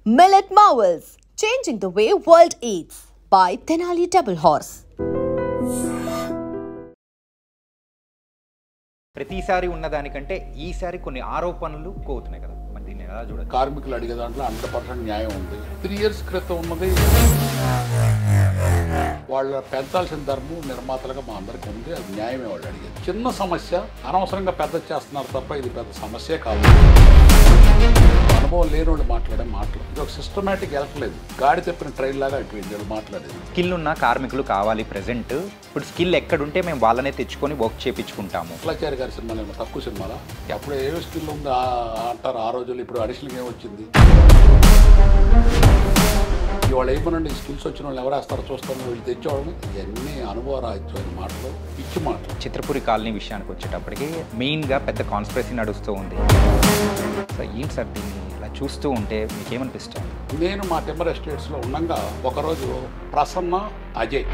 Millet Marvels, changing the way world eats by Tenali Double Horse. ప్రతిసారి ఉన్నదానికంటే ఈసారి కొన్ని ఆరోపణలు కోతున్నాయి కదా, మరి దీన్ని ఎలా చూడాలి? కార్మికులు అడిగే దాంట్లో 100% న్యాయం ఉంది. 3 years క్రితం ఉన్నది వాళ్ళ పెంచాల్సిన ధర్మం నిర్మాతలుగా మా అందరికీ ఉంది. అది న్యాయమే వాళ్ళు అడిగేది. చిన్న సమస్య అనవసరంగా పెద్ద చేస్తున్నారు తప్ప ఇది పెద్ద సమస్యే కాదు. అనుభవం లేని వాళ్ళు మాట్లాడే మాటలు ఇది ఒక సిస్టమేటిక్ వెళ్ళట్లేదు. గాడి తెప్పిన ట్రైన్ లాగా అయిపోయింది వాళ్ళు మాట్లాడేది. స్కిల్ ఉన్న కార్మికులు కావాలి ప్రెజెంట్. ఇప్పుడు స్కిల్ ఎక్కడుంటే మేము వాళ్ళనే తెచ్చుకొని వర్క్ చేయించుకుంటాము. అఖిలాచారి గారి సినిమాలు ఏమో తక్కువ సినిమాలా? అప్పుడు ఏ స్కిల్ ఉంది అంటారు ఆ రోజులు. ఇప్పుడు అడిషనల్గా ఏమొచ్చింది? ఇవాళ ఏమనండి స్కిల్స్ వచ్చిన వాళ్ళు ఎవరు వేస్తారో చూస్తాను వీళ్ళు తెచ్చేవాళ్ళని. ఇవన్నీ అనుభవ రాహిత్యమైన మాటలు, పిచ్చి మాటలు. చిత్రపురి కాలనీ విషయానికి వచ్చేటప్పటికి మెయిన్గా పెద్ద కాన్స్పిరసీ నడుస్తూ ఉంది. సో ఏంటి సార్ దీన్ని ఇలా చూస్తూ ఉంటే మీకేమనిపిస్తుంది? నేను మా టింబర్ ఎస్టేట్స్లో ఉండగా ఒకరోజు ప్రసన్న, అజయ్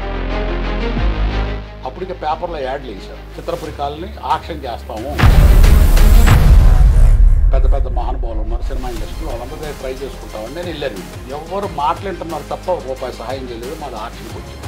అప్పటికే పేపర్లో యాడ్లు వేశారు, చిత్రపురి కాలనీ ఆక్షన్ చేస్తాము. పెద్ద పెద్ద మహానుభావులు ఉన్నారు సినిమా ఇండస్ట్రీలో, వాళ్ళందరూ ట్రై చేసుకుంటామని నేను వెళ్ళాను. ఎవరు మాట్లాడుతున్నారు తప్ప రూపాయి సహాయం చేయలేదు. మాది ఆక్షన్కి వచ్చింది.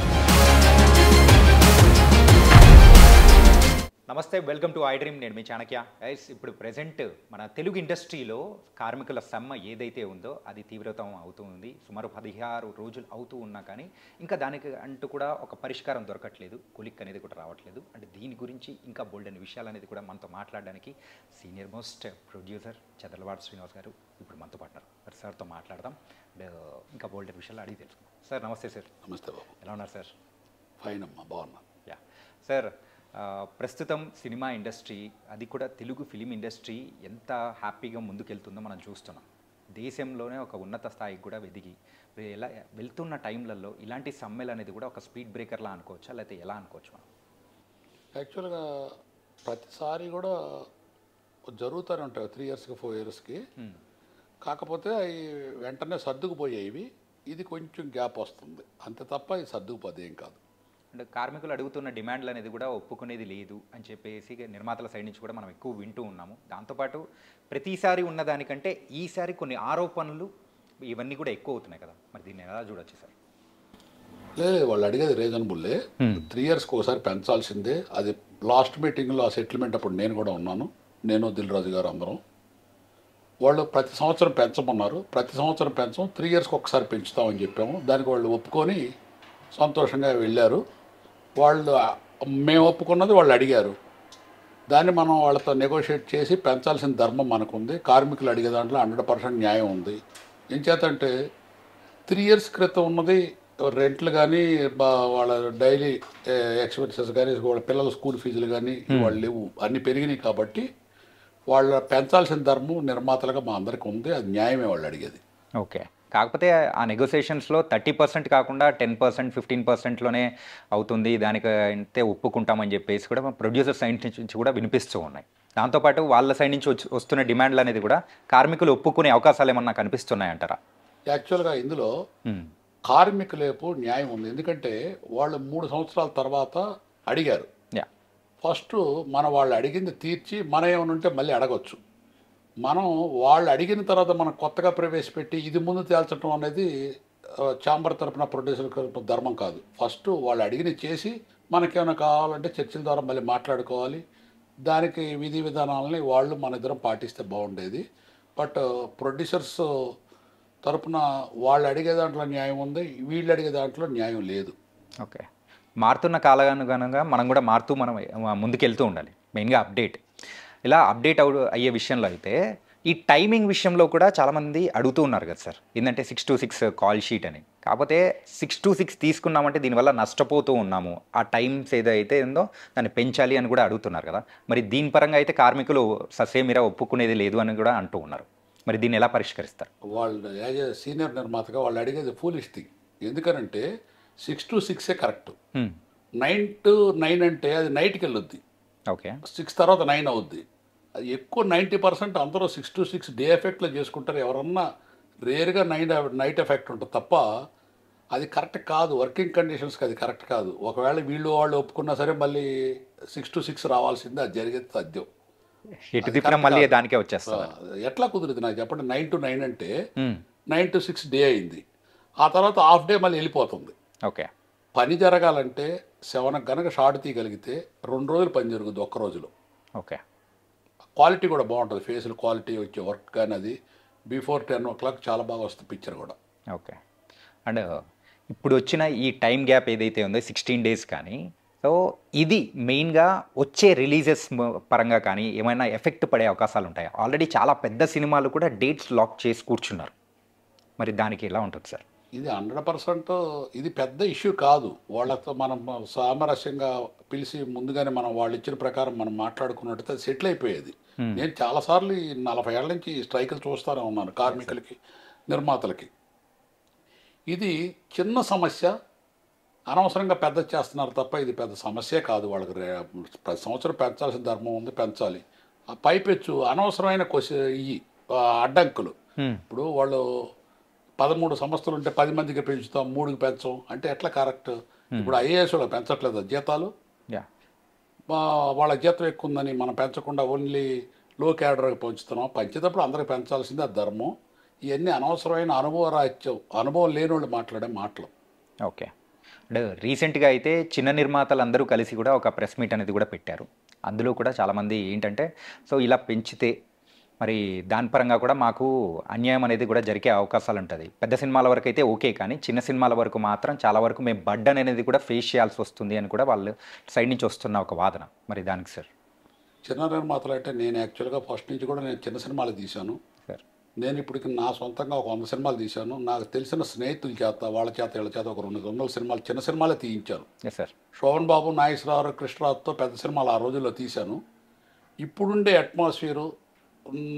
నమస్తే, వెల్కమ్ టు ఐ డ్రీమ్. నేను మీ చాణక్య. గైస్, ఇప్పుడు ప్రెజెంట్ మన తెలుగు ఇండస్ట్రీలో కార్మికుల సమ్మె ఏదైతే ఉందో అది తీవ్రతం అవుతూ ఉంది. సుమారు 16 రోజులు అవుతూ ఉన్నా కానీ ఇంకా దానికి అంటూ కూడా ఒక పరిష్కారం దొరకట్లేదు. కొలిక్ అనేది కూడా రావట్లేదు. అంటే దీని గురించి ఇంకా బోల్డ్ అనే విషయాలు అనేది కూడా మనతో మాట్లాడడానికి senior most producer Chadalavada Srinivas గారు ఇప్పుడు మనతో పాటున్నారు. మరి సార్తో మాట్లాడదాం. ఇంకా బోల్డ్ అనే విషయాలు అడిగి తెలుసుకుందాం. సార్ నమస్తే. సార్ నమస్తే బాబు. ఎలా ఉన్నారు సార్? ఫైన్ అమ్మా, బాగున్నాను. యా సార్, ప్రస్తుతం సినిమా ఇండస్ట్రీ, అది కూడా తెలుగు ఫిలిం ఇండస్ట్రీ ఎంత హ్యాపీగా ముందుకెళ్తుందో మనం చూస్తున్నాం. దేశంలోనే ఒక ఉన్నత స్థాయికి కూడా ఎదిగి ఎలా వెళ్తున్న టైంలలో ఇలాంటి సమ్మెలు అనేది కూడా ఒక స్పీడ్ బ్రేకర్లా అనుకోవచ్చా, లేకపోతే ఎలా అనుకోవచ్చు మనం? యాక్చువల్గా ప్రతిసారి కూడా జరుగుతూనే ఉంటాయి 3 yearsకి 4 yearsకి. కాకపోతే అవి వెంటనే సర్దుకుపోయేవి. ఇది కొంచెం గ్యాప్ వస్తుంది అంతే తప్ప ఇది సర్దుకుపోతే ఏం కాదు. అంటే కార్మికులు అడుగుతున్న డిమాండ్లు అనేది కూడా ఒప్పుకునేది లేదు అని చెప్పేసి నిర్మాతల సైడ్ నుంచి కూడా మనం ఎక్కువ వింటూ ఉన్నాము. దాంతోపాటు ప్రతిసారి ఉన్నదానికంటే ఈసారి కొన్ని ఆరోపణలు ఇవన్నీ కూడా ఎక్కువ అవుతున్నాయి కదా, మరి దీన్ని ఎలా చూడొచ్చు సార్? లేదు, వాళ్ళు అడిగేది రీజనబుల్లే. 3 yearsకి ఒకసారి పెంచాల్సిందే. అది లాస్ట్ మీటింగ్లో ఆ సెటిల్మెంట్ అప్పుడు నేను కూడా ఉన్నాను. నేను దిల్ రాజు గారు అందరం. వాళ్ళు ప్రతి సంవత్సరం పెంచమన్నారు. ప్రతి సంవత్సరం పెంచం, 3 yearsకి ఒకసారి పెంచుతామని చెప్పాము. దానికి వాళ్ళు ఒప్పుకొని సంతోషంగా వెళ్ళారు. వాళ్ళు మేము ఒప్పుకున్నది వాళ్ళు అడిగారు. దాన్ని మనం వాళ్ళతో నెగోషియేట్ చేసి పెంచాల్సిన ధర్మం మనకుంది. కార్మికులు అడిగే దాంట్లో 100% న్యాయం ఉంది. ఏం చేతంటే 3 years క్రితం ఉన్నది రెంట్లు కానీ వాళ్ళ డైలీ ఎక్స్పెన్సెస్ కానీ వాళ్ళ పిల్లల స్కూల్ ఫీజులు కానీ వాళ్ళు లేవు, అన్నీ పెరిగినాయి. కాబట్టి వాళ్ళ పెంచాల్సిన ధర్మం నిర్మాతలుగా మా అందరికీ ఉంది. అది న్యాయమే వాళ్ళు అడిగేది. ఓకే, కాకపోతే ఆ నెగోసియేషన్స్లో 30% కాకుండా 10%, 15%లోనే అవుతుంది, దానికి అయితే ఒప్పుకుంటామని చెప్పేసి కూడా ప్రొడ్యూసర్ సైడ్ నుంచి కూడా వినిపిస్తూ ఉన్నాయి. దాంతోపాటు వాళ్ళ సైడ్ నుంచి వస్తున్న డిమాండ్లు అనేది కూడా కార్మికులు ఒప్పుకునే అవకాశాలు ఏమన్నా కనిపిస్తున్నాయంటారా? యాక్చువల్గా ఇందులో కార్మికులేపు న్యాయం ఉంది. ఎందుకంటే వాళ్ళు 3 సంవత్సరాల తర్వాత అడిగారు. ఫస్ట్ వాళ్ళు అడిగింది తీర్చి మనం ఏమైనా ఉంటే మళ్ళీ అడగచ్చు. మనం వాళ్ళు అడిగిన తర్వాత మనం కొత్తగా ప్రవేశపెట్టి ఇది ముందు తేల్చడం అనేది ఛాంబర్ తరపున ప్రొడ్యూసర్ ధర్మం కాదు. ఫస్ట్ వాళ్ళు అడిగినవి చేసి మనకేమైనా కావాలంటే చర్చల ద్వారా మళ్ళీ మాట్లాడుకోవాలి. దానికి విధి విధానాలని వాళ్ళు మన ఇద్దరం పాటిస్తే బాగుండేది. బట్ ప్రొడ్యూసర్స్ తరపున వాళ్ళు అడిగే దాంట్లో న్యాయం ఉంది, వీళ్ళు అడిగే దాంట్లో న్యాయం లేదు. ఓకే, మారుతున్న కాలానుగుణంగా మనం కూడా మనం ముందుకెళ్తూ ఉండాలి. మెయిన్గా అప్డేట్ ఇలా అప్డేట్ అయ్యే విషయంలో అయితే ఈ టైమింగ్ విషయంలో కూడా చాలామంది అడుగుతూ ఉన్నారు కదా సార్, ఏంటంటే 6 to 6 కాల్ షీట్ అని. కాకపోతే 6 to 6 తీసుకున్నామంటే దీనివల్ల నష్టపోతూ ఉన్నాము, ఆ టైమ్స్ ఏదైతే ఉందో దాన్ని పెంచాలి అని కూడా అడుగుతున్నారు కదా. మరి దీని పరంగా అయితే కార్మికులు ససేమిరా ఒప్పుకునేది లేదు అని కూడా అంటూ ఉన్నారు. మరి దీన్ని ఎలా పరిష్కరిస్తారు? వాళ్ళు యాజ్ ఏ సీనియర్ నిర్మాతగా వాళ్ళు అడిగేది ఫూలిష్ థింగ్. ఎందుకనంటే 6 to 6 కరెక్ట్. 9 to 9 అంటే అది నైట్కి వెళ్ళొద్ది. ఓకే, 6 తర్వాత 9 అవుద్ది. అది ఎక్కువ 90% అందరూ 6 to 6 డే ఎఫెక్ట్లో చేసుకుంటారు. ఎవరన్నా రేర్గా నైట్ ఎఫెక్ట్ ఉంటుంది తప్ప అది కరెక్ట్ కాదు. వర్కింగ్ కండిషన్స్కి అది కరెక్ట్ కాదు. ఒకవేళ వాళ్ళు ఒప్పుకున్నా సరే మళ్ళీ 6 to 6 రావాల్సిందే. అది జరిగేది సాధ్యం. ఎటు తిప్పినా మళ్ళీ దానికే వచ్చేస్తా. ఎట్లా కుదురుతుంది నాకు చెప్పండి? 9 to 9 అంటే 9 to 6 డే అయింది. ఆ తర్వాత హాఫ్ డే మళ్ళీ వెళ్ళిపోతుంది. ఓకే. పని జరగాలంటే 7 గనక షార్ట్ తీయగలిగితే 2 రోజులు పని జరుగుద్ది ఒక్క రోజులో. ఓకే. క్వాలిటీ కూడా బాగుంటుంది, ఫేసులు క్వాలిటీ వచ్చే వర్క్ కానీ అది బిఫోర్ 10 o'clock చాలా బాగా వస్తుంది పిక్చర్ కూడా. ఓకే. అండ్ ఇప్పుడు వచ్చిన ఈ టైం గ్యాప్ ఏదైతే ఉందో 16 డేస్ కానీ, సో ఇది మెయిన్గా వచ్చే రిలీజెస్ పరంగా కానీ ఏమైనా ఎఫెక్ట్ పడే అవకాశాలు ఉంటాయా? ఆల్రెడీ చాలా పెద్ద సినిమాలు కూడా డేట్స్ లాక్ చేసి కూర్చున్నారు, మరి దానికి ఎలా ఉంటుంది సార్? ఇది 100% ఇది పెద్ద ఇష్యూ కాదు. వాళ్ళతో మనం సామరస్యంగా పిలిచి ముందుగానే మనం వాళ్ళు ఇచ్చిన ప్రకారం మనం మాట్లాడుకున్నట్టు సెటిల్ అయిపోయేది. నేను చాలాసార్లు ఈ 40 ఏళ్ళ నుంచి స్ట్రైకులు చూస్తూనే ఉన్నాను కార్మికులకి, నిర్మాతలకి. ఇది చిన్న సమస్య, అనవసరంగా పెద్ద చేస్తున్నారు తప్ప ఇది పెద్ద సమస్యే కాదు. వాళ్ళకి ప్రతి సంవత్సరం పెంచాల్సిన ధర్మం ఉంది, పెంచాలి. ఆ పైపెచ్చు అనవసరమైన ఇవి అడ్డంకులు. ఇప్పుడు వాళ్ళు 13 సంస్థలు ఉంటే 10 మందికి పెంచుతాం, 3కి పెంచం అంటే ఎట్లా కరెక్ట్? ఇప్పుడు ఐఏఎస్ వాళ్ళకి పెంచట్లేదు జీతాలు, వాళ్ళ జీతం ఎక్కువ ఉందని మనం పెంచకుండా ఓన్లీ లో క్యాడర్కి పెంచుతున్నాం. పెంచేటప్పుడు అందరికి పెంచాల్సిందే, అది ధర్మం. ఇవన్నీ అనవసరమైన అనుభవం లేని వాళ్ళు మాట్లాడే మాటలు. ఓకే. అంటే రీసెంట్గా అయితే చిన్న నిర్మాతలు అందరూ కలిసి కూడా ఒక ప్రెస్ మీట్ అనేది కూడా పెట్టారు. అందులో కూడా చాలామంది ఏంటంటే, సో ఇలా పెంచితే మరి దాని పరంగా కూడా మాకు అన్యాయం అనేది కూడా జరిగే అవకాశాలు ఉంటుంది. పెద్ద సినిమాల వరకు అయితే ఓకే, కానీ చిన్న సినిమాల వరకు మాత్రం చాలా వరకు మేము బర్డెన్ అనేది కూడా ఫేస్ చేయాల్సి వస్తుంది అని కూడా వాళ్ళు సైడ్ నుంచి వస్తున్న ఒక వాదన. మరి దానికి సార్? చిన్న నిర్మాతలు అంటే నేను యాక్చువల్గా ఫస్ట్ నుంచి కూడా నేను చిన్న సినిమాలు తీశాను సార్. నేను ఇప్పటికి నా సొంతంగా ఒక 100 సినిమాలు తీశాను. నాకు తెలిసిన స్నేహితుల చేత, వాళ్ళ చేత, వీళ్ళ చేత ఒక 200 సినిమాలు చిన్న సినిమాలే తీయించాను. సార్. శోభన్ బాబు, నాగేశ్వరరావు, కృష్ణరాజుతో పెద్ద సినిమాలు ఆ రోజుల్లో తీశాను. ఇప్పుడుండే అట్మాస్ఫియరు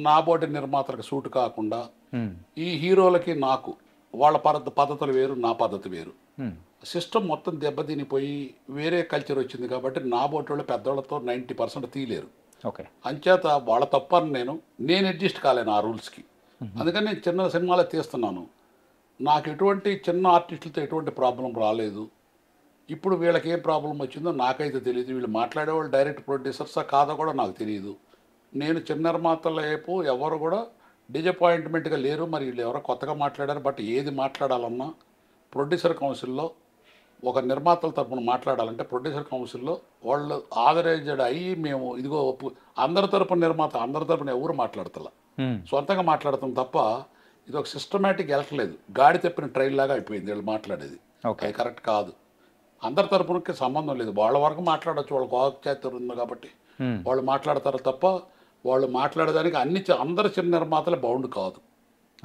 నాబోటి నిర్మాతలకు సూటు కాకుండా ఈ హీరోలకి నాకు వాళ్ళ పద్ధతులు వేరు, నా పద్ధతి వేరు. సిస్టమ్ మొత్తం దెబ్బతినిపోయి వేరే కల్చర్ వచ్చింది కాబట్టి నాబోటి వాళ్ళు పెద్దవాళ్ళతో 90% తీయలేరు. ఓకే. అంచేత వాళ్ళ తప్పని నేను అడ్జస్ట్ కాలేను ఆ రూల్స్కి. అందుకని నేను చిన్న సినిమాలే తీస్తున్నాను. నాకు ఎటువంటి చిన్న ఆర్టిస్టులతో ఎటువంటి ప్రాబ్లం రాలేదు. ఇప్పుడు వీళ్ళకి ఏం ప్రాబ్లం వచ్చిందో నాకైతే తెలియదు. వీళ్ళు మాట్లాడేవాళ్ళు డైరెక్ట్ ప్రొడ్యూసర్సా కాదా కూడా నాకు తెలియదు. నేను చిన్న నిర్మాతల వైపు ఎవరు కూడా డిజపాయింట్మెంట్గా లేరు. మరి వీళ్ళు ఎవరో కొత్తగా మాట్లాడారు. బట్ ఏది మాట్లాడాలన్నా ప్రొడ్యూసర్ కౌన్సిల్లో ఒక నిర్మాతల తరపున మాట్లాడాలంటే ప్రొడ్యూసర్ కౌన్సిల్లో వాళ్ళు ఆథరైజ్డ్ అయ్యి మేము ఇదిగో అందరి తరపున నిర్మాత, అందరి తరపున ఎవరు మాట్లాడతలా, సొంతంగా మాట్లాడతాం తప్ప ఇది ఒక సిస్టమేటిక్ వెళ్ళట్లేదు. గాడి తప్పిన ట్రైన్ లాగా అయిపోయింది వీళ్ళు మాట్లాడేది. అది కరెక్ట్ కాదు. అందరి తరపునకి సంబంధం లేదు. వాళ్ళ వరకు మాట్లాడచ్చు, వాళ్ళకి వాక్చాతుర్యం ఉంది కాబట్టి వాళ్ళు మాట్లాడతారు తప్ప వాళ్ళు మాట్లాడడానికి అందరు చిన్న నిర్మాతలే బౌండ్ కాదు.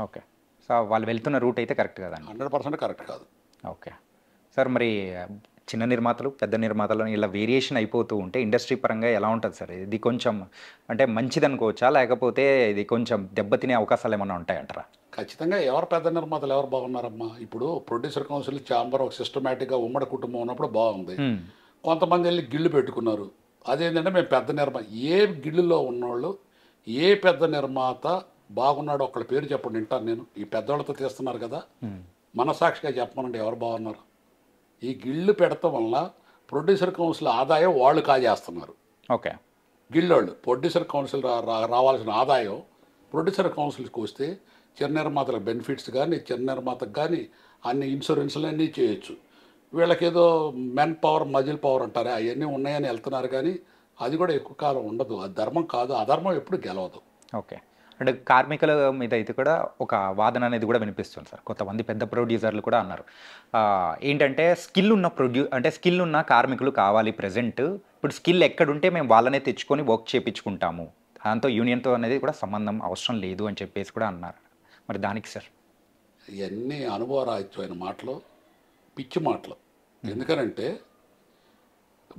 ఓకే. సో వాళ్ళు వెళ్తున్న రూట్ అయితే కరెక్ట్ కదా? 100% కరెక్ట్ కాదు. Okay sir. మరి చిన్న నిర్మాతలు, పెద్ద నిర్మాతలు ఇలా వేరియేషన్ అయిపోతూ ఉంటే ఇండస్ట్రీ పరంగా ఎలా ఉంటుంది సార్? ఇది కొంచెం అంటే మంచిది అనుకోవచ్చా, లేకపోతే ఇది కొంచెం దెబ్బతినే అవకాశాలు ఏమైనా ఉంటాయంటారా? ఖచ్చితంగా ఎవరు పెద్ద నిర్మాతలు ఎవరు బాగున్నారమ్మా? ఇప్పుడు ప్రొడ్యూసర్ కౌన్సిల్ ఛాంబర్ ఒక సిస్టమేటిక్గా ఉమ్మడి కుటుంబం ఉన్నప్పుడు బాగుంది. కొంతమంది వెళ్ళి గిళ్ళు పెట్టుకున్నారు. అదేంటంటే మేము పెద్ద నిర్మాత, ఏ గిళ్ళులో ఉన్నవాళ్ళు ఏ పెద్ద నిర్మాత బాగున్నాడో ఒకళ్ళ పేరు చెప్పండి వింటాను నేను. ఈ పెద్దవాళ్ళతో తీస్తున్నారు కదా, మనసాక్షిగా చెప్పమనండి ఎవరు బాగున్నారు. ఈ గిళ్ళు పెడతాం వల్ల ప్రొడ్యూసర్ కౌన్సిల్ ఆదాయం వాళ్ళు కాజేస్తున్నారు. ఓకే. గిళ్ళోళ్ళు ప్రొడ్యూసర్ కౌన్సిల్ రావాల్సిన ఆదాయం ప్రొడ్యూసర్ కౌన్సిల్కి వస్తే చిన్న నిర్మాతలకు బెనిఫిట్స్ కానీ, చిన్న నిర్మాతకు కానీ అన్ని ఇన్సూరెన్స్లు అన్నీ చేయొచ్చు. వీళ్ళకేదో మెన్ పవర్, మజిల్ పవర్ అంటారే, అవన్నీ ఉన్నాయని వెళ్తున్నారు. కానీ అది కూడా ఎక్కువ కాలం ఉండదు. అది ధర్మం కాదు. అధర్మం ఎప్పుడు గెలవదు. ఓకే. అంటే కార్మికుల మీద అయితే కూడా ఒక వాదన అనేది కూడా వినిపిస్తుంది సార్. కొంతమంది పెద్ద ప్రొడ్యూసర్లు కూడా అన్నారు ఏంటంటే స్కిల్ ఉన్న కార్మికులు కావాలి ప్రజెంట్. ఇప్పుడు స్కిల్ ఎక్కడుంటే మేము వాళ్ళనే తెచ్చుకొని వర్క్ చేయించుకుంటాము, దాంతో యూనియన్తో అనేది కూడా సంబంధం అవసరం లేదు అని చెప్పేసి కూడా అన్నారు. మరి దానికి సార్? ఇవన్నీ అనుభవరాహిత్యమైన మాటలు, పిచ్చి మాటలు. ఎందుకనంటే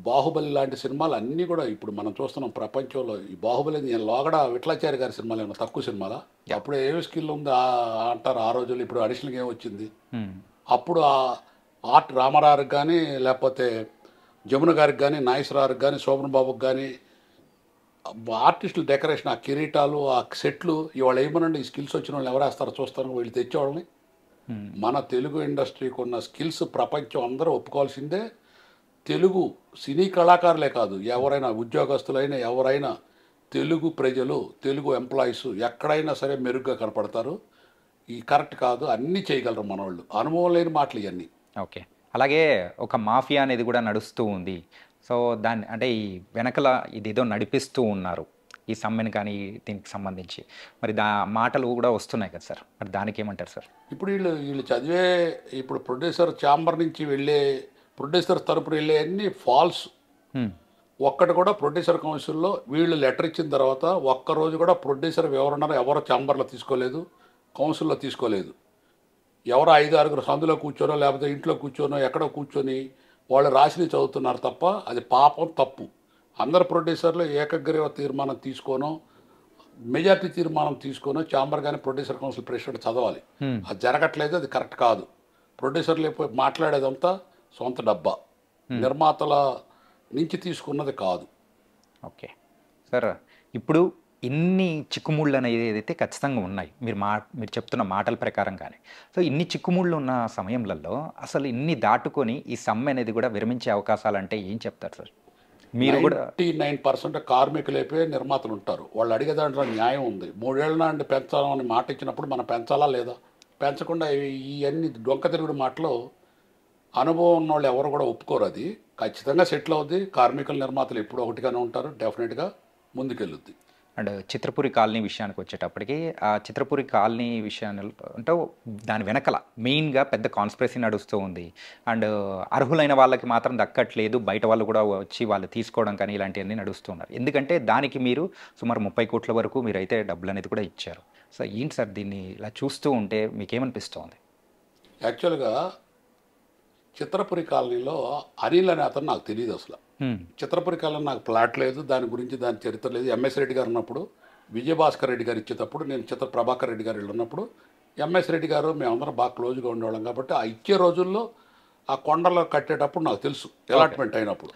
బాహుబలి లాంటి సినిమాలు అన్నీ కూడా ఇప్పుడు మనం చూస్తున్నాం ప్రపంచంలో. ఈ బాహుబలి లోగడ విఠలాచారి గారి సినిమాలు ఏమన్నా తక్కువ సినిమాలా? అప్పుడు ఏ స్కిల్ ఉంది అంటారు ఆ రోజుల్లో. ఇప్పుడు అడిషనల్గా ఏం వచ్చింది? అప్పుడు ఆర్ట్ రామారావుకి కానీ, లేకపోతే జమున గారికి కానీ, నాగేశ్వరరావుకి కానీ, శోభన్ బాబుకి కానీ ఆర్టిస్టులు డెకరేషన్, ఆ కిరీటాలు, ఆ సెట్లు ఇవాళ ఏమనండి ఈ స్కిల్స్ వచ్చిన వాళ్ళు ఎవరు వేస్తారో చూస్తాను. వీళ్ళు తెచ్చేవాళ్ళని. మన తెలుగు ఇండస్ట్రీకి ఉన్న స్కిల్స్ ప్రపంచం అందరూ ఒప్పుకోవాల్సిందే. తెలుగు సినీ కళాకారులే కాదు, ఎవరైనా ఉద్యోగస్తులైనా ఎవరైనా తెలుగు ప్రజలు, తెలుగు ఎంప్లాయీస్ ఎక్కడైనా సరే మెరుగ్గా కనపడతారు. ఈ కరెక్ట్ కాదు, అన్నీ చేయగలరు మనోళ్ళు, అనుభవం లేని మాటలు ఇవన్నీ. ఓకే. అలాగే ఒక మాఫియా అనేది కూడా నడుస్తూ ఉంది. సో, దాన్ని అంటే ఈ వెనకల ఇదేదో నడిపిస్తూ ఉన్నారు. ఈ సమ్మెను కానీ దీనికి సంబంధించి. మరి మాటలు కూడా వస్తున్నాయి కదా సార్. మరి దానికేమంటారు సార్? ఇప్పుడు వీళ్ళు చదివే, ఇప్పుడు ప్రొడ్యూసర్ ఛాంబర్ నుంచి వెళ్ళే, ప్రొడ్యూసర్ తరపున వెళ్ళే అన్నీ ఫాల్స్. హ్మ్. ఒక్కటి కూడా ప్రొడ్యూసర్ కౌన్సిల్లో వీళ్ళు లెటర్ ఇచ్చిన తర్వాత ఒక్కరోజు కూడా ప్రొడ్యూసర్ వివరణ ఎవరు ఛాంబర్లో తీసుకోలేదు, కౌన్సిల్లో తీసుకోలేదు. ఎవరో 5-6 సందులో కూర్చోనో లేకపోతే ఇంట్లో కూర్చోనో ఎక్కడో కూర్చొని వాళ్ళు రాసిని చదువుతున్నారు తప్ప అది పాపం, తప్పు. అందరు ప్రొడ్యూసర్లు ఏకగ్రీవ తీర్మానం తీసుకోనో మెజార్టీ తీర్మానం తీసుకోనో ఛాంబర్ కానీ ప్రొడ్యూసర్ కౌన్సిల్ ప్రెసిడెంట్ చదవాలి. అది జరగట్లేదు, అది కరెక్ట్ కాదు. ప్రొడ్యూసర్లు మాట్లాడేదంతా సొంత డబ్బా, నిర్మాతల నుంచి తీసుకున్నది కాదు. Okay sir. ఇప్పుడు ఇన్ని చిక్కుముళ్ళు అనేది ఏదైతే ఖచ్చితంగా ఉన్నాయి, మీరు చెప్తున్న మాటల ప్రకారం కానీ. సో ఇన్ని చిక్కుముళ్ళు ఉన్న సమయంలో అసలు ఇన్ని దాటుకొని ఈ సమ్మె అనేది కూడా విరమించే అవకాశాలు అంటే ఏం చెప్తారు సార్? మీరు కూడా 99% కార్మికులైపోయి నిర్మాతలు ఉంటారు. వాళ్ళు అడిగే దాంట్లో న్యాయం ఉంది. 3 ఏళ్ళ నాటి పెంచాలని మాట ఇచ్చినప్పుడు మనం పెంచాలా లేదా? పెంచకుండా ఇవన్నీ డొంక తిరుగుడు మాటలు అనుభవం ఉన్న వాళ్ళు ఎవరు కూడా ఒప్పుకోరు. అది ఖచ్చితంగా సెటిల్ అవుద్ది. కార్మికుల నిర్మాతలు ఎప్పుడు ఒకటిగానే ఉంటారు, డెఫినెట్గా ముందుకెళ్ళుద్ది. అండ్ చిత్రపురి కాలనీ విషయానికి వచ్చేటప్పటికి, ఆ చిత్రపురి కాలనీ విషయాన్ని అంటే దాని వెనకల మెయిన్గా పెద్ద కాన్స్పిరసీ నడుస్తూ ఉంది. అండ్ అర్హులైన వాళ్ళకి మాత్రం దక్కట్లేదు, బయట వాళ్ళు కూడా వచ్చి వాళ్ళు తీసుకోవడం కానీ ఇలాంటివన్నీ నడుస్తున్నారు. ఎందుకంటే దానికి మీరు సుమారు 30 కోట్ల వరకు మీరైతే డబ్బులు అనేది కూడా ఇచ్చారు. సో ఏంటి సార్ దీన్ని ఇలా చూస్తూ ఉంటే మీకేమనిపిస్తోంది? యాక్చువల్గా చిత్రపురి కాలనీలో అనిల్ అనే అతను నాకు తెలియదు అసలు. చిత్రపురి కాలనీ నాకు ప్లాట్ లేదు, దాని గురించి దాని చరిత్ర లేదు. ఎంఎస్ రెడ్డి గారు ఉన్నప్పుడు, విజయభాస్కర్ రెడ్డి గారు ఇచ్చేటప్పుడు, నేను చిత్ర ప్రభాకర్ రెడ్డి గారు ఉన్నప్పుడు ఎంఎస్ రెడ్డి గారు మేమందరం బాగా క్లోజ్గా ఉండేవాళ్ళం. కాబట్టి ఆ ఇచ్చే రోజుల్లో ఆ కొండలో కట్టేటప్పుడు నాకు తెలుసు, అలాట్మెంట్ అయినప్పుడు.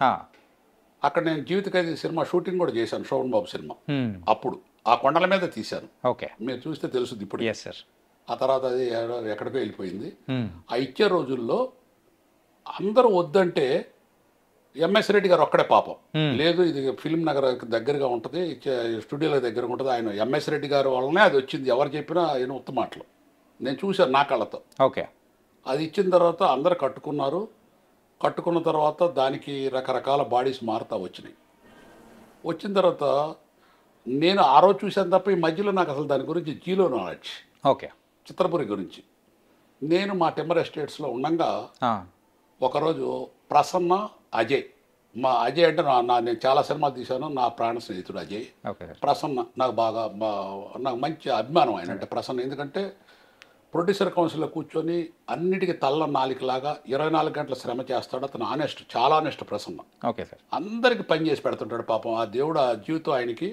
అక్కడ నేను జీవిత ఖైదీ సినిమా షూటింగ్ కూడా చేశాను, శోభన్ బాబు సినిమా. అప్పుడు ఆ కొండల మీద తీశాను. ఓకే, మీరు చూస్తే తెలుస్తుంది ఇప్పుడు. సార్ ఆ తర్వాత అది ఎక్కడికో వెళ్ళిపోయింది. ఆ ఇచ్చే రోజుల్లో అందరూ వద్దంటే ఎంఎస్ రెడ్డి గారు ఒక్కడే పాపం, లేదు ఇది ఫిల్మ్ నగర్ దగ్గరగా ఉంటుంది, స్టూడియోల దగ్గరగా ఉంటుంది, ఆయన ఎంఎస్ రెడ్డి గారు వల్లనే అది వచ్చింది. ఎవరు చెప్పినా ఆయన ఉత్త మాటలు నేను చూశాను నా కళ్ళతో. ఓకే, అది ఇచ్చిన తర్వాత అందరు కట్టుకున్నారు. కట్టుకున్న తర్వాత దానికి రకరకాల బాడీస్ మారుతూ వచ్చినాయి. వచ్చిన తర్వాత నేను ఆ రోజు చూశాను తప్ప ఈ మధ్యలో నాకు అసలు దాని గురించి జీలో నాలెడ్జ్. ఓకే, చిత్రపురి గురించి నేను మా టిమ్మర్ ఎస్టేట్స్లో ఉండగా ఒకరోజు ప్రసన్న, అజయ్, మా అజయ్ అంటే నేను చాలా సినిమాలు తీశాను, నా ప్రాణ స్నేహితుడు అజయ్. ప్రసన్న నాకు నాకు మంచి అభిమానం ఆయన అంటే ప్రసన్న. ఎందుకంటే ప్రొడ్యూసర్ కౌన్సిల్లో కూర్చొని అన్నిటికీ తల్ల నాలికలాగా 24 గంటల శ్రమ చేస్తాడు అతను. ఆనెస్ట్, చాలా ఆనెస్ట్ ప్రసన్న. Okay sir. అందరికి పని చేసి పెడుతుంటాడు పాపం. ఆ దేవుడు ఆ జీవితం ఆయనకి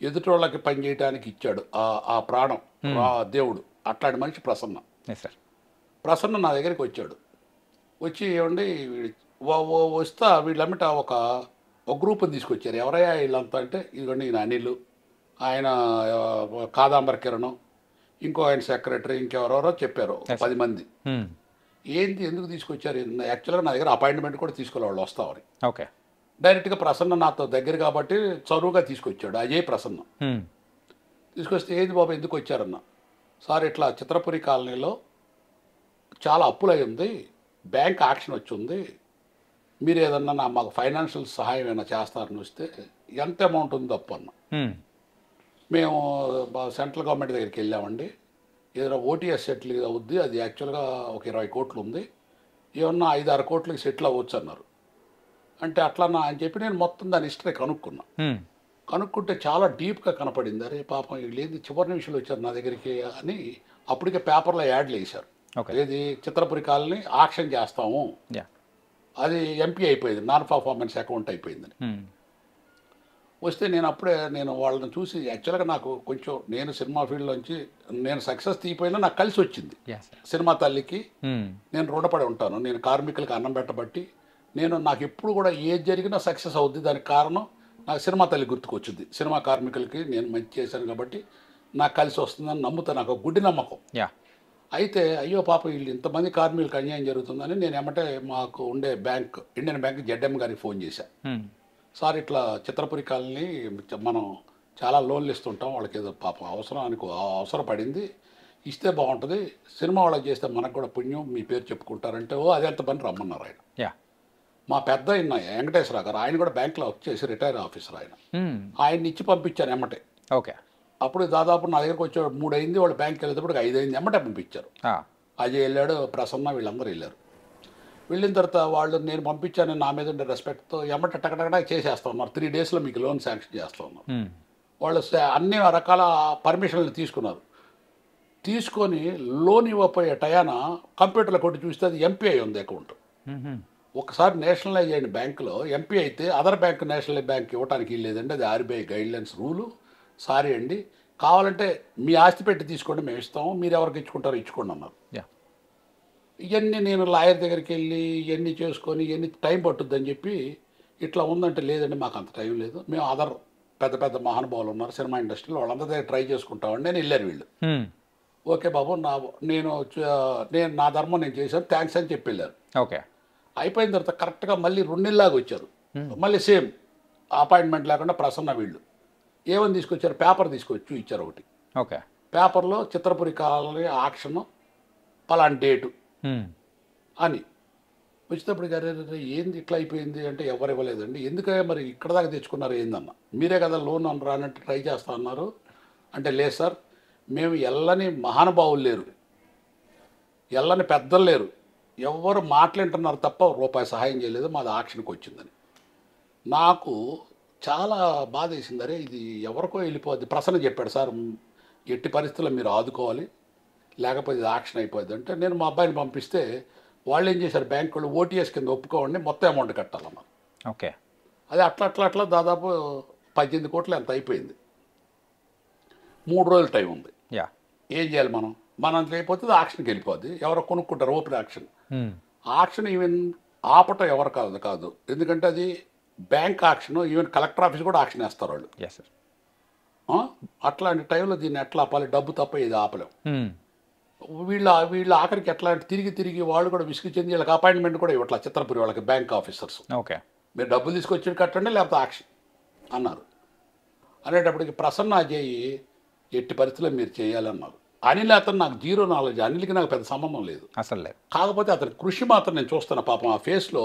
ఎదుటోళ్ళకి పని చేయడానికి ఇచ్చాడు ఆ ప్రాణం, ఆ దేవుడు. అట్లాంటి మనిషి ప్రసన్న. ప్రసన్న నా దగ్గరికి వచ్చాడు. వచ్చి ఏమండి వస్తా వీళ్ళమ్మట ఒక గ్రూప్ని తీసుకొచ్చారు. ఎవరయ్యా వీళ్ళంతా అంటే, ఇదిగోండి ఈయన అనిల్, ఆయన కాదాంబర కిరణం, ఇంకో ఆయన సెక్రటరీ, ఇంకెవరెవరో చెప్పారు 10 మంది. ఏంటి ఎందుకు తీసుకొచ్చారు? యాక్చువల్గా నా దగ్గర అపాయింట్మెంట్ కూడా తీసుకోవాలి వాళ్ళు వస్తామని. ఓకే, డైరెక్ట్గా ప్రసన్న నాతో దగ్గర కాబట్టి చదువుగా తీసుకొచ్చాడు అజయ్ ప్రసన్న. తీసుకొస్తే ఏంది బాబు ఎందుకు వచ్చారన్న? సార్ ఇట్లా చిత్రపురి కాలనీలో చాలా అప్పులై ఉంది, బ్యాంక్ యాక్షన్ వచ్చి ఉంది, మీరు ఏదన్నా మాకు ఫైనాన్షియల్ సహాయం ఏమైనా చేస్తారని వస్తే ఎంత అమౌంట్ ఉంది అప్పు అన్న. మేము సెంట్రల్ గవర్నమెంట్ దగ్గరికి వెళ్ళామండి, ఏదైనా ఓటీఎస్ సెటిల్ అవుద్ది, అది యాక్చువల్గా ఒక 20 కోట్లు ఉంది, ఏమన్నా 5-6 కోట్లకి సెటిల్ అవ్వచ్చు అన్నారు. అంటే అట్లా అని చెప్పి నేను మొత్తం దాని హిస్టరీ కనుక్కున్నా. కనుక్కుంటే చాలా డీప్గా కనపడింది. అరే పాపం వీళ్ళు చివరి నిమిషంలో వచ్చారు నా దగ్గరికి అని. అప్పటికే పేపర్లో యాడ్లు వేశారు, ఏది చిత్రపురి కాలనీ ఆక్షన్ చేస్తాము, అది ఎంపీ అయిపోయింది, నాన్ పర్ఫార్మెన్స్ అకౌంట్ అయిపోయిందని. వస్తే నేను వాళ్ళని చూసి యాక్చువల్గా నాకు కొంచెం, నేను సినిమా ఫీల్డ్లోంచి నేను సక్సెస్ తీయిపోయినా నాకు కలిసి వచ్చింది. సినిమా తల్లికి నేను రుణపడి ఉంటాను. నేను కార్మికులకి అన్నం పెట్టబట్టి నాకు ఎప్పుడు కూడా ఏది జరిగినా సక్సెస్ అవుద్ది. దానికి కారణం నాకు సినిమా తల్లి గుర్తుకొచ్చింది. సినిమా కార్మికులకి నేను మంచి చేశాను కాబట్టి నాకు కలిసి వస్తుందని నమ్ముతాను, నాకు గుడ్డి నమ్మకం. అయితే అయ్యో పాప వీళ్ళు ఇంతమంది కార్మికులకు అన్యాయం జరుగుతుందని నేను ఏమంటే మాకు ఉండే బ్యాంక్, ఇండియన్ బ్యాంక్ జెడ్ఎం గారికి ఫోన్ చేశాను. సార్ ఇట్లా చిత్రపురి కాలనీ మనం చాలా లోన్లు ఇస్తుంటాం, వాళ్ళకి ఏదో పాపం అవసరం పడింది, ఇస్తే బాగుంటుంది, సినిమా వాళ్ళకి చేస్తే మనకు కూడా పుణ్యం, మీ పేరు చెప్పుకుంటారంటే ఓ అది ఎంత పని రమ్మన్నారు ఆయన. యా. మా పెద్ద ఆయన వెంకటేశ్వర గారు, ఆయన కూడా బ్యాంక్లో వర్క్ చేసి రిటైర్ ఆఫీసర్ ఆయన. ఆయన్ని ఇచ్చి పంపించాను ఎమ్మటే. ఓకే. అప్పుడు దాదాపు నా దగ్గరకు వచ్చే 3 అయింది, వాళ్ళు బ్యాంక్కి వెళ్ళేటప్పుడు 5 అయింది, ఎమ్మటే పంపించారు. అజయ్ వెళ్ళాడు, ప్రసన్న వీళ్ళందరూ వెళ్ళారు. వెళ్ళిన తర్వాత వాళ్ళు నేను పంపించాను నా మీద ఉండే రెస్పెక్ట్తో ఎమ్మటే టకటకటా చేసేస్తా ఉన్నారు. 3 డేస్లో మీకు లోన్ శాంక్షన్ చేస్తూ ఉన్నారు. వాళ్ళు అన్ని రకాల పర్మిషన్లు తీసుకున్నారు. తీసుకొని లోన్ ఇవ్వపోయే టయాన కంప్యూటర్లో కొట్టి చూస్తే అది ఎంపీఐ ఉంది అకౌంట్. ఒకసారి నేషనలైజ్ అయిన బ్యాంకులో ఎంపీ అయితే అదర్ బ్యాంక్ నేషనల్ బ్యాంక్ ఇవ్వడానికి లేదండి, అది ఆర్బీఐ గైడ్లైన్స్ రూలు. సారీ అండి, కావాలంటే మీ ఆస్తి పెట్టి తీసుకోండి, మేము ఇస్తాము, మీరు ఎవరికి ఇచ్చుకుంటారో ఇచ్చుకోండి అన్నారు. ఇవన్నీ నేను లాయర్ దగ్గరికి వెళ్ళి ఇవన్నీ చేసుకొని ఇవన్నీ టైం పట్టుద్దని చెప్పి ఇట్లా ఉందంటే లేదండి మాకు అంత టైం లేదు, మేము అదర్ పెద్ద పెద్ద మహానుభావులు ఉన్నారు సినిమా ఇండస్ట్రీలో, వాళ్ళందరి దగ్గర ట్రై చేసుకుంటామండి నేను వెళ్ళారు వీళ్ళు. ఓకే బాబు, నేను నా ధర్మం నేను చేశాను, థ్యాంక్స్ అని చెప్పి వెళ్ళారు. ఓకే. అయిపోయిన తర్వాత కరెక్ట్గా మళ్ళీ 2 నెలలాగా వచ్చారు. మళ్ళీ సేమ్ అపాయింట్మెంట్ లేకుండా ప్రసన్న వీళ్ళు ఏమని తీసుకొచ్చారు, పేపర్ తీసుకొచ్చి ఇచ్చారు ఒకటి. ఓకే. పేపర్లో చిత్రపురి కాలనీ ఆక్షన్ పలాంటి డేటు అని వచ్చేటప్పుడు గారు ఏంది ఇట్లా అయిపోయింది అంటే ఎవరు ఇవ్వలేదండి. ఎందుకే మరి ఇక్కడ దాకా తెచ్చుకున్నారు ఏందన్న, మీరే కదా లోన్ అని రానంటే ట్రై చేస్తా అన్నారు అంటే లేదు సార్, మేము ఎల్లని మహానుభావులు లేరు, ఎల్లని పెద్దలు లేరు, ఎవరు మాట్లాడుతున్నారు తప్ప రూపాయి సహాయం చేయలేదు, మాది ఆక్షన్కి వచ్చిందని. నాకు చాలా బాధ వేసింది. అరే ఇది ఎవరికో వెళ్ళిపోద్ది. ప్రసన్న చెప్పాడు సార్ ఎట్టి పరిస్థితుల్లో మీరు ఆదుకోవాలి, లేకపోతే ఇది ఆక్షన్ అయిపోద్ది అంటే నేను మా అబ్బాయిని పంపిస్తే వాళ్ళు ఏం చేశారు, బ్యాంక్ వాళ్ళు ఓటీఎస్ కింద ఒప్పుకోండి మొత్తం అమౌంట్ కట్టాలన్నారు. ఓకే. అది అట్లా దాదాపు 18 కోట్లు ఎంత అయిపోయింది. 3 రోజులు టైం ఉంది. ఏం చేయాలి మనం చేయకపోతే ఆక్షన్కి వెళ్ళిపోద్ది, ఎవరో కొనుక్కుంటారు ఓపెన్ ఆక్షన్. ఆక్షన్ ఈవెన్ ఆపటం ఎవరు కాదు, ఎందుకంటే అది bank auction, even collector office కూడా ఆక్షన్ వేస్తారు వాళ్ళు. అట్లాంటి టైంలో దీన్ని ఎట్లా ఆపాలి, డబ్బు తప్ప ఇది ఆపలేం. వీళ్ళ ఆఖరికి ఎట్లా అంటే తిరిగి వాళ్ళు కూడా విసుగు చెంది వీళ్ళకి అపాయింట్మెంట్ కూడా ఇవ్వట్లా చిత్రపురి వాళ్ళకి బ్యాంక్ ఆఫీసర్స్. ఓకే. మీరు డబ్బులు తీసుకొచ్చి కట్టండి లేకపోతే ఆక్షన్ అన్నారు. అనేటప్పటికి ప్రసన్న అజయ్ ఎట్టి పరిస్థితుల్లో మీరు చేయాలన్నారు. అనిల్ అతను నాకు జీరో నాలెడ్జ్, అనిల్కి నాకు పెద్ద సంబంధం లేదు అసలు లేదు. కాకపోతే అతని కృషి మాత్రం నేను చూస్తున్నా. పాపం ఆ ఫేస్లో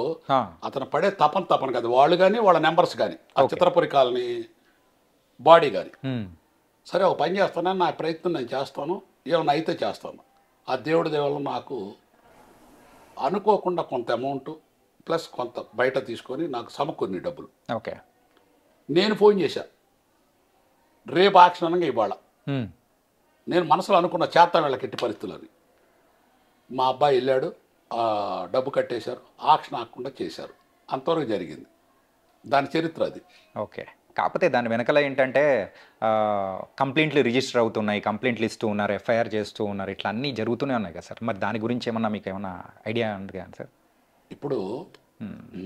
అతను పడే తపన కదా, వాళ్ళు కానీ వాళ్ళ నెంబర్స్ కానీ ఆ చిత్రపురి కాలనీ బాడీ కానీ. సరే ఒక పని చేస్తాను, నా ప్రయత్నం నేను చేస్తాను, ఏమన్నా అయితే చేస్తాను. ఆ దేవుడి దేవుళ్ళు నాకు అనుకోకుండా కొంత అమౌంట్ ప్లస్ కొంత బయట తీసుకొని నాకు సమకూరిని డబ్బులు. ఓకే. నేను ఫోన్ చేశా, రేపు ఆక్షన్ అనగా ఇవాళ. నేను మనసులో అనుకున్న చేత వీళ్ళకి ఎట్టి పరిస్థితులని. మా అబ్బాయి వెళ్ళాడు, డబ్బు కట్టేశారు, ఆక్షన్ ఆకుండా చేశారు, అంతవరకు జరిగింది. దాని చరిత్ర అది. ఓకే. కాకపోతే దాని వెనకాల ఏంటంటే కంప్లైంట్లు రిజిస్టర్ అవుతున్నాయి, కంప్లైంట్లు ఇస్తూ ఉన్నారు, ఎఫ్ఐఆర్ చేస్తూ ఉన్నారు, ఇట్లా అన్నీ జరుగుతూనే ఉన్నాయి కదా సార్. మరి దాని గురించి ఏమన్నా మీకు ఏమన్నా ఐడియా ఉంది కదా సార్? ఇప్పుడు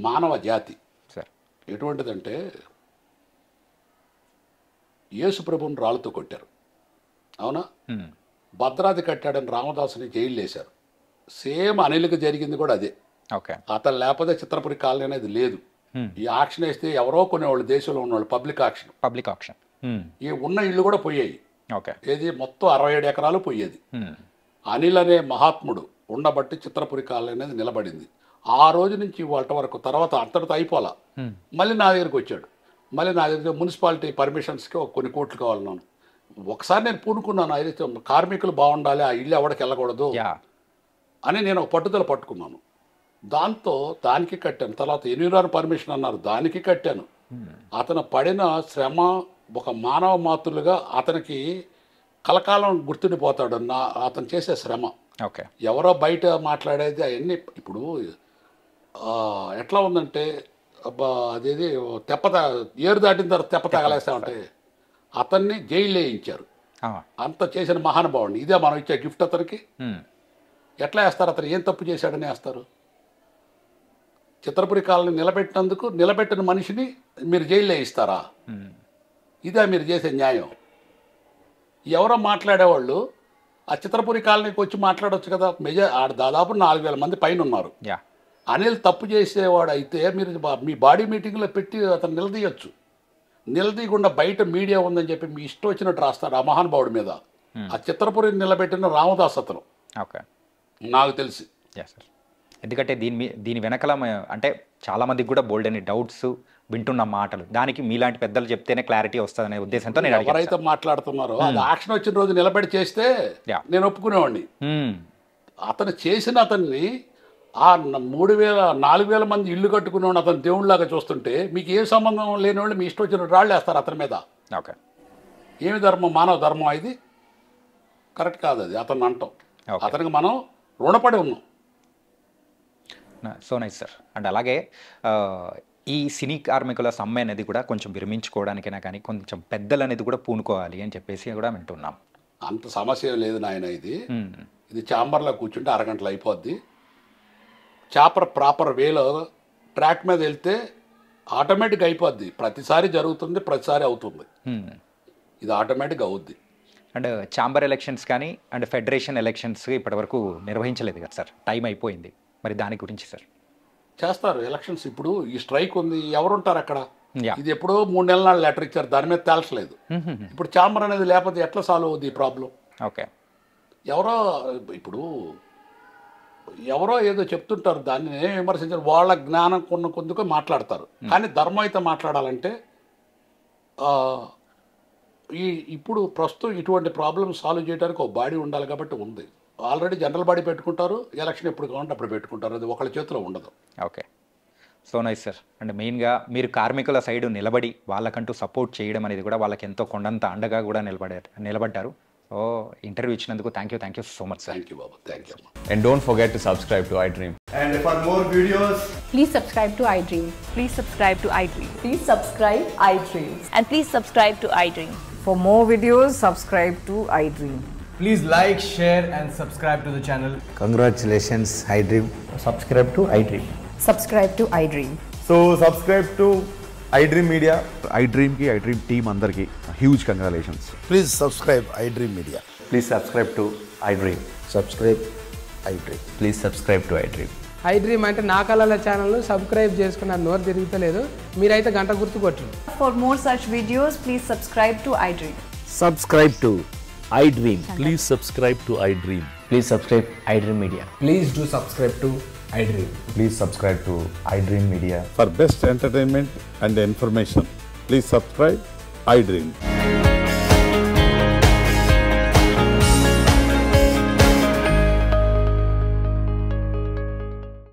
మానవ జాతి సార్ ఎటువంటిదంటే యేసు ప్రభుని రాళ్ళతో కొట్టారు, అవునా? భద్రాది కట్టాడని రామదాసుని జైలు వేశారు. సేమ్ అనిల్కి జరిగింది కూడా అదే. ఓకే. అతను లేకపోతే చిత్రపురి కాలనీ అనేది లేదు. ఈ ఆక్షన్ వేస్తే ఎవరో కొనేవాళ్ళు, దేశంలో ఉన్నవాళ్ళు, పబ్లిక్ ఆక్షన్. ఈ ఉన్న ఇళ్ళు కూడా పోయాయి. ఓకే. ఏది మొత్తం 67 ఎకరాలు పోయేది. అనిల్ అనే మహాత్ముడు ఉండబట్టి చిత్రపురి కాలనీ అనేది నిలబడింది. ఆ రోజు నుంచి వాళ్ళ వరకు తర్వాత అంతటితో అయిపోలా. మళ్ళీ నా దగ్గరికి వచ్చాడు. మళ్ళీ నా దగ్గర మున్సిపాలిటీ పర్మిషన్స్కి కొన్ని కోట్లు కావాలన్నాను. ఒకసారి నేను పూనుకున్నాను, అయితే కార్మికులు బాగుండాలి, ఆ ఇల్లు ఎవరికి వెళ్ళకూడదు అని నేను ఒక పట్టుదల పట్టుకున్నాను. దానికి కట్టాను. తర్వాత ఎన్విరాన్ పర్మిషన్ అన్నారు, దానికి కట్టాను. అతను పడిన శ్రమ ఒక మానవ మాతృలుగా అతనికి కలకాలం గుర్తుండిపోతాడు అతను చేసే శ్రమ. ఓకే. ఎవరో బయట మాట్లాడేది అవన్నీ ఇప్పుడు ఎట్లా ఉందంటే అదేది ఏరు దాటిన తర్వాత తెప్ప తగలేస్తా ఉంటే అతన్ని జైలు వేయించారు. అంత చేసిన మహానుభావుడిని ఇదే మనం ఇచ్చే గిఫ్ట్ అతనికి. ఎట్లా వేస్తారు? అతను ఏం తప్పు చేశాడని వేస్తారు. చిత్రపురి కాలనీ నిలబెట్టిన మనిషిని మీరు జైల్లో ఇస్తారా? ఇదే మీరు చేసే న్యాయం? ఎవరో మాట్లాడేవాళ్ళు ఆ చిత్రపురి కాలనీకి వచ్చి మాట్లాడవచ్చు కదా. దాదాపు 4000 మంది పైన ఉన్నారు. అనిల్ తప్పు చేసేవాడు అయితే మీరు మీ బాడీ మీటింగ్లో పెట్టి అతను నిలదీయచ్చు. నిలదీయకుండా బయట మీడియా ఉందని చెప్పి మీ ఇష్టం వచ్చినట్టు రాస్తారు ఆ మహానుభావుడి మీద. ఆ చిత్రపురిని నిలబెట్టిన రామదాస్ అతను ఓకే. నాకు తెలిసి. సార్ ఎందుకంటే దీని వెనకల అంటే చాలామందికి కూడా బోల్డ్ అని డౌట్స్ వింటున్న మాటలు, దానికి మీలాంటి పెద్దలు చెప్తేనే క్లారిటీ వస్తుందనే ఉద్దేశంతో నేను ఎవరైతే మాట్లాడుతున్నారో అది యాక్షన్ వచ్చిన రోజు నిలబెట్టి చేస్తే నేను ఒప్పుకునేవాడిని. అతను చేసిన అతన్ని ఆ 4,000 మంది ఇల్లు కట్టుకునేవాడు అతను దేవుళ్ళలాగా చూస్తుంటే మీకు ఏ సంబంధం లేని వాళ్ళు మీ ఇష్టం వచ్చిన రాళ్ళు వేస్తారు అతని మీద. ఓకే. ఏమి ధర్మం? మానవ ధర్మం ఇది కరెక్ట్ కాదు. అది అతను అంటాం. అతనికి మనం రుణపడి ఉన్నాం. So nice sir. అండ్ అలాగే ఈ సినీ కార్మికుల సమ్మె అనేది కూడా కొంచెం విరమించుకోవడానికైనా కానీ కొంచెం పెద్దలు అనేది కూడా పూనుకోవాలి అని చెప్పేసి కూడా వింటున్నాం. అంత సమస్య లేదు నాయన. ఇది ఛాంబర్లో కూర్చుంటే అరగంటలు అయిపోద్ది. ప్రాపర్ వేలో ట్రాక్ మీద వెళ్తే ఆటోమేటిక్ అయిపోద్ది. ప్రతిసారి జరుగుతుంది, ప్రతిసారి అవుతుంది. ఇది ఆటోమేటిక్ అవుద్ది. అండ్ ఛాంబర్ ఎలక్షన్స్ కానీ అండ్ ఫెడరేషన్ ఎలక్షన్స్ ఇప్పటివరకు నిర్వహించలేదు కదా సార్, టైం అయిపోయింది. మరి దాని గురించి సార్ చేస్తారు ఎలక్షన్స్. ఇప్పుడు ఈ స్ట్రైక్ ఉంది, ఎవరుంటారు అక్కడ? ఇది ఎప్పుడో 3 నెలల నాడు లెటర్ ఇచ్చారు, దాని మీద తేల్చలేదు. ఇప్పుడు ఛాంబర్ అనేది లేకపోతే ఎట్లా సాల్వ్ అవుద్ది ఈ ప్రాబ్లం? ఓకే. ఎవరో ఏదో చెప్తుంటారు, దాన్ని విమర్శించారు. వాళ్ళ జ్ఞానం కొద్దిగా మాట్లాడతారు. కానీ ధర్మం అయితే మాట్లాడాలంటే ఇప్పుడు ప్రస్తుతం ఇటువంటి ప్రాబ్లమ్ సాల్వ్ చేయడానికి ఒక బాడీ ఉండాలి కాబట్టి ఉంది. ఆల్రెడీ జనరల్ బాడీ పెట్టుకుంటారు, ఎలక్షన్ ఎప్పుడు కావాలంటే అప్పుడు పెట్టుకుంటారు. అది ఒకళ్ళ చేతిలో ఉండదు. Okay. So nice sir. And మెయిన్గా మీరు కార్మికుల సైడ్ నిలబడి వాళ్ళకంటూ సపోర్ట్ చేయడం అనేది కూడా వాళ్ళకి ఎంతో కొండంత అండగా కూడా నిలబడ్డారు. సో ఇంటర్వ్యూ ఇచ్చినందుకు thank you so much sir. Thank you Babu, thank you. And don't forget to subscribe to iDream. And for more videos, please subscribe to iDream. Please subscribe to iDream. Please subscribe iDream. And please subscribe to iDream. For more videos, subscribe to iDream. please like, share and subscribe to the channel. Congratulations, iDream. Subscribe to iDream. Subscribe to iDream. So subscribe to iDream Media. iDream ki iDream team andarki huge congratulations. Please subscribe iDream Media. Please subscribe to iDream. Subscribe iDream. Please subscribe to iDream. iDream అంటే నా కళల ఛానల్ను subscribe చేసుకున్న నోరు తిరుగుతలేదు, మీరైతే గంట గుర్తు కొట్టండి. For more such videos, please subscribe to iDream. Subscribe to iDream. Please subscribe to iDream. Please subscribe iDream Media. Please do subscribe to iDream. Please subscribe to iDream Media. For best entertainment and information, please subscribe iDream.